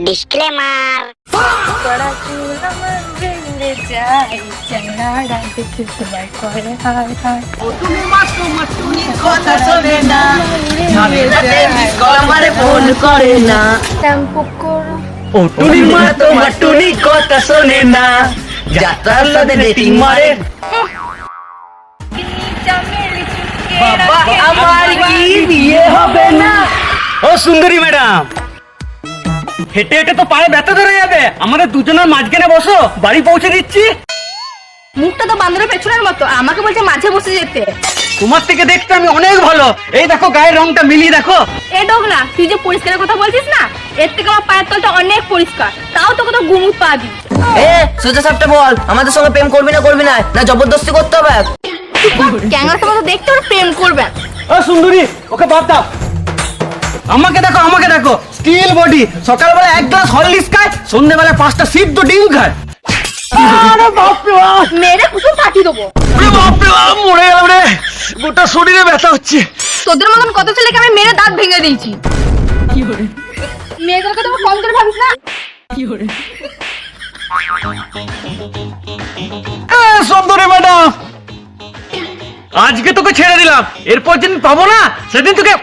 Disclaimer. কথা শোনে না, যাত্রার লদে ডেটিং মারে। বাবা আমার কি বিয়ে হবে না? ও সুন্দরী ম্যাডাম, হেঁটে হেঁটে তো পায়ে ব্যথা ধরে যাবে, আমাদের দুজনের মাঝখানে বসো, বাড়ি পৌঁছে দিচ্ছি। মুখটা তো বান্দরের পেছনের মতো, আমাকে বলছে মাঝে বসে যেতে। তোমার থেকে দেখতে আমি অনেক ভালো, এই দেখো গায়ের রংটা মিলিয়ে দেখো। এ ডোগনা, তুই যে পরিষ্কারের কথা বলছিস না, এর থেকে আমার পায়ের তলটা অনেক পরিষ্কার, তাও তোকে তো গুমুট পা দি। সোজা সাপটা বল, আমাদের সঙ্গে প্রেম করবি না না জবরদস্তি করতে হবে? ক্যাঙ্গার মতো দেখতে ওরা প্রেম করবে। ও সুন্দরী, ওকে বাদ দাও। আমাকে দেখো স্টিল বডি, সকালবেলা এক গ্লাস হরলিক্স খায়, সন্ধ্যেবেলা 5টা সিদ্ধ ডিম খায়। আরে বাপ রে বাপ, মেরে কুসুম ফাটিয়ে দেবো। আরে বাপ রে বাপ, মরে গেলাম রে, গোটা শরীরে ব্যথা হচ্ছে। তোদের মতন কত ছেলেকে আমি মেরে দাঁত ভেঙে দিয়েছি। মেয়েদেরকে তুমি কম করে ভাবিস না। সুন্দরী ম্যাডাম, আজকে তোকে ছেড়ে দিলাম, এরপর যেদিন পাবো না সেদিন তোকে।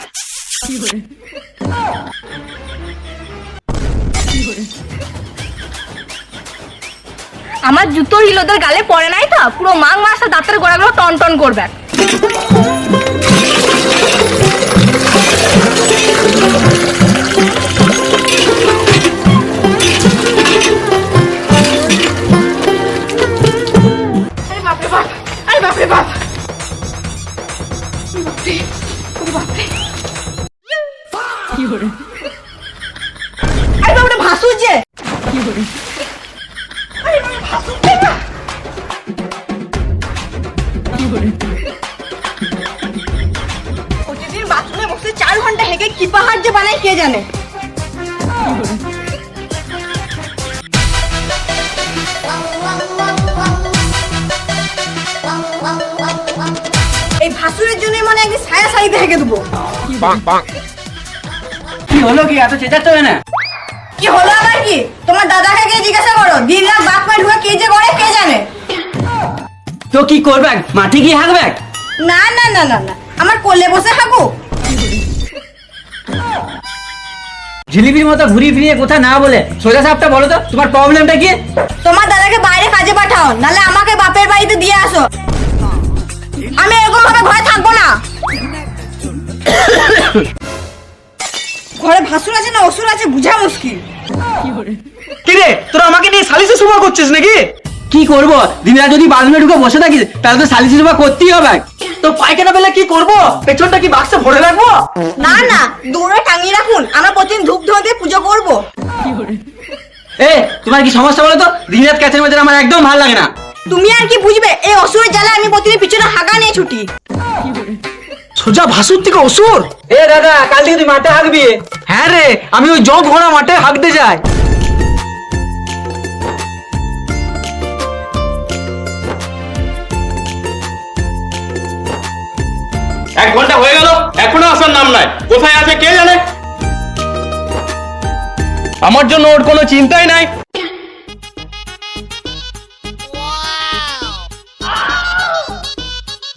আমার জুতো হিলোদের গালে পড়ে নাই তো, পুরো মাং মাসে দাঁতের গোড়াগুলো টন টন করবে। প্রতিদিন বাথরুমে বসে 4 ঘন্টা হেগে কি পাহাড় যে বানায় কে জানে। এই ভাসুরের জন্য মানে একদিন ছায়া শাড়িতে হেগে দেবো। কি হলো, কি এত চেঁচাচ্ছ না? কি হলো আবার কি? তোমার দাদাকে গিয়ে জিজ্ঞাসা করো, দিন রাত বাপ মা ঢুকে কে যে করে কে জানে। তো কি করবে, মাঠে গিয়ে হাঁকবে? না না না না না, আমার কোলে বসে হাঁকু। ঝিলিপির মতো ঘুরিয়ে ফিরিয়ে কোথা না বলে সোজা সাপটা বলো তো, তোমার প্রবলেমটা কি? তোমার দাদাকে বাইরে কাজে পাঠাও, নালে আমাকে বাপের বাড়িতে দিয়ে আসো। আমি এরকম ভাবে ঘরে থাকবো না। ঘরে ভাসুর আছে না অসুর আছে বুঝা মুশকিল। কি রে, তোরা আমাকে নিয়ে সালিশি সভা করছিস নাকি? কি করব, দিনরা যদি বাথরুমে ঢুকে বসে থাকিস তাহলে তো সালিশি সভা করতেই হবে। তো পায়খানা পেলে কি করব, পেছনটা কি বাক্সে ভরে রাখবো? না না, দূরে টাঙিয়ে রাখুন, আমরা প্রতিদিন ধূপ ধোয়া দিয়ে পুজো করবো। তোমার কি সমস্যা বলো তো? দিন রাত ক্যাচের মধ্যে আমার একদম ভালো লাগে না। তুমি আর কি বুঝবে, এই অসুরের জ্বালায় আমি প্রতিদিন পিছনে হাগা নিয়ে ছুটি। সোজা ভাসুর থেকে অসুর? দাদা, কাল থেকে তুই মাঠে হাঁকবি? হ্যাঁ রে, আমি ওই জগ ঘোড়া মাঠে হাঁকতে যাই। এক ঘন্টা হয়ে গেল, এখনো আসার নাম নাই, কোথায় আছে কে জানে। আমার জন্য ওর কোনো চিন্তাই নাই।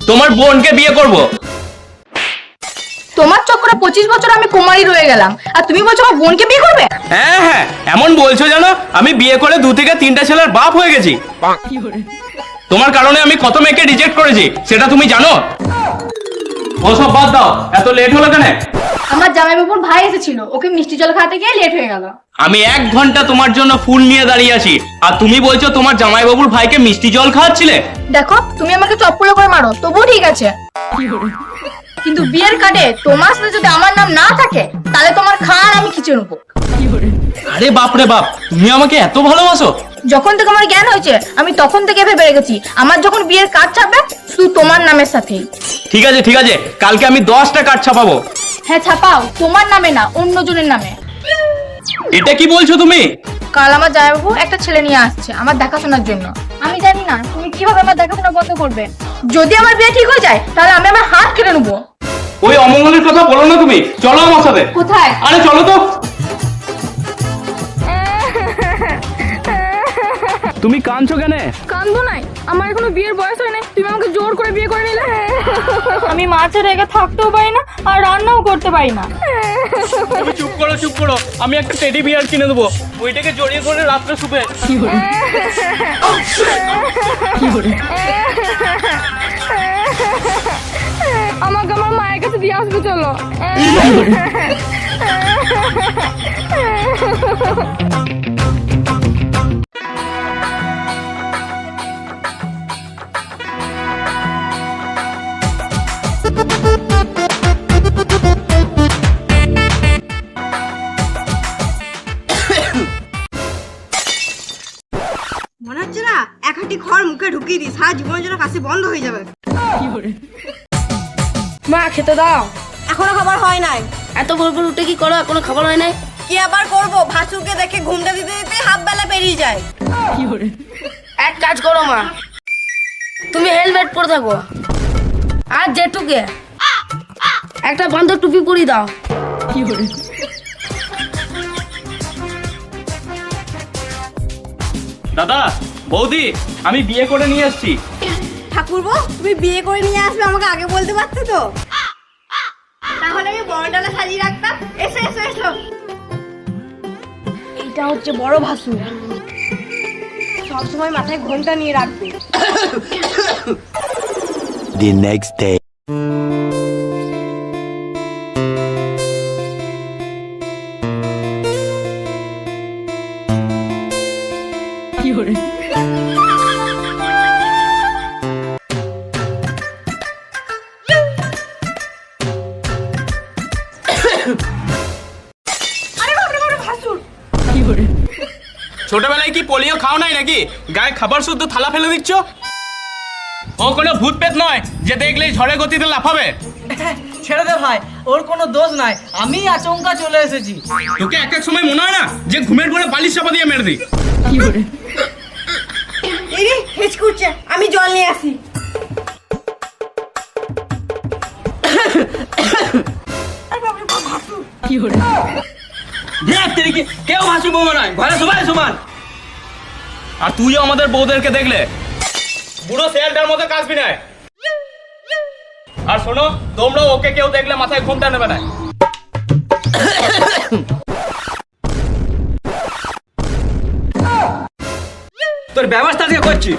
তোমার বোনকে বিয়ে করব। তোমার চক্করে 25 বছর আমি কুমারী রয়ে গেলাম, আর তুমি বলছো আমার বোনকে বিয়ে করবে? হ্যাঁ হ্যাঁ, এমন বলছো জানো, আমি বিয়ে করে 2 থেকে 3টা ছেলের বাপ হয়ে গেছি। তোমার কারণে আমি কত মেয়েকে রিজেক্ট করেছি সেটা তুমি জানো? ওসব বাদ দাও, এত লেট হলো কেন? আমার জামাইবাবুর ভাই এসেছিল, ওকে মিষ্টি জল খাওয়াতে গিয়ে লেট হয়ে গেল। আমি 1 ঘন্টা তোমার জন্য ফুল নিয়ে দাঁড়িয়ে আছি, আর তুমি বলছো তোমার জামাইবাবুর ভাইকে মিষ্টি জল খাওয়াচ্ছিলে। দেখো, তুমি আমাকে চপ্পল করে মারো তবুও ঠিক আছে, কিন্তু বিয়ের কার্ডে তোমার সাথে যদি আমার নাম না থাকে তাহলে তোমার খান আমি খিচে নেবো। আরে বাপ রে বাপ, তুমি আমাকে এত ভালোবাসো? যখন থেকে আমার জ্ঞান হয়েছে আমি তখন থেকে ভেবে রেখেছি, আমার যখন বিয়ের কার্ড ছাপবে শুধু তোমার নামের সাথেই। ঠিক আছে ঠিক আছে, কালকে আমি 10টা কার্ড ছাপাবো। হ্যাঁ ছাপাও, তোমার নামে না, অন্যজনের নামে। এটা কি বলছো তুমি? কাল আমার জামাইবাবু একটা ছেলে নিয়ে আসছে আমার দেখাশোনার জন্য। আমি জানি না তুমি কিভাবে আমার দেখাশোনা বন্ধ করবে। যদি আমার বিয়ে ঠিক হয়ে যায় তাহলে আমি আমার হাত কেটে নেবো। ওই অমঙ্গলের কথা বলো না তুমি, চলো আমার সাথে। কোথায়? আরে চলো তো। তুমি কাঁদছো কেন? কান্দবো নাই, আমার এখনো বিয়ের বয়স হয় নাই, তুমি আমাকে জোর করে বিয়ে করে নিলে। আমি মাছের রেখে থাকতেও পারি না আর রান্নাও করতে পারি না। তুমি চুপ করো, আমি একটা টেডি বিয়ার কিনে দেবো, ওইটাকে জড়িয়ে করে রাত্রে শুবে। আমাকে আমার মায়ের কাছে দিয়ে আসবে, চলো। মনে হচ্ছে না এক হাঁটি খড় মুখে ঢুকিয়ে দিই, সারা জীবনের জন্য কাশি বন্ধ হয়ে যাবে। মা খেতে দাও। এখনো খাবার হয় নাই। এত ভোর ভোর উঠে কি করো, এখনো খাবার হয় নাই? কি আবার করবো, ভাসুরকে দেখে ঘুমটা দিতে দিতে হাফ বেলা পেরিয়ে যায়। এক কাজ করো মা, তুমি হেলমেট পরে থাকো আর জেঠুকে একটা বান্ধব টুপি পরিয়ে দাও। দাদা, বৌদি, আমি বিয়ে করে নিয়ে এসেছি। ঠাকুরবো, তুমি বিয়ে করে নিয়ে আসবে, আমাকে আগে বলতে পারতে তো। তাহলে আমি বড় ডালা সাজিয়ে রাখতাম। এসো এসো এসো। এটা হচ্ছে বড় ভাসু। সবসময় মাথায় ঘোমটা নিয়ে রাখবে। The next day. ছোটবেলায় কি পোলিও খাও নাই নাকি? গায়ে খাবার শুদ্ধ থালা ফেলে দিচ্ছ। ও কোনো ভূত পেত নয় যে দেখলেই ঝড়ে গতিতে লাফাবে। ছেড়ে দে ভাই, ওর কোনো দোষ নাই, আমি আচমকা চলে এসেছি। তোকে এক এক সময় মনে হয় না যে ঘুমের ঘরে বালিশ চাপা দিয়ে মেরে দিই। এই হেঁচকুচ্ছে, আমি জল নিয়ে আসি। কেউ ভাসু বৌমা নয়, ঘরে সবাই সমান। আর তুইও আমাদের বউদেরকে দেখলে বুড়ো শেয়ালটার মতো কাজবি না। আর শোনো, তোমরা ওকে কেউ দেখলে মাথায় ঘুমটা নেবে না। তোর ব্যবস্থা দিয়ে করছি।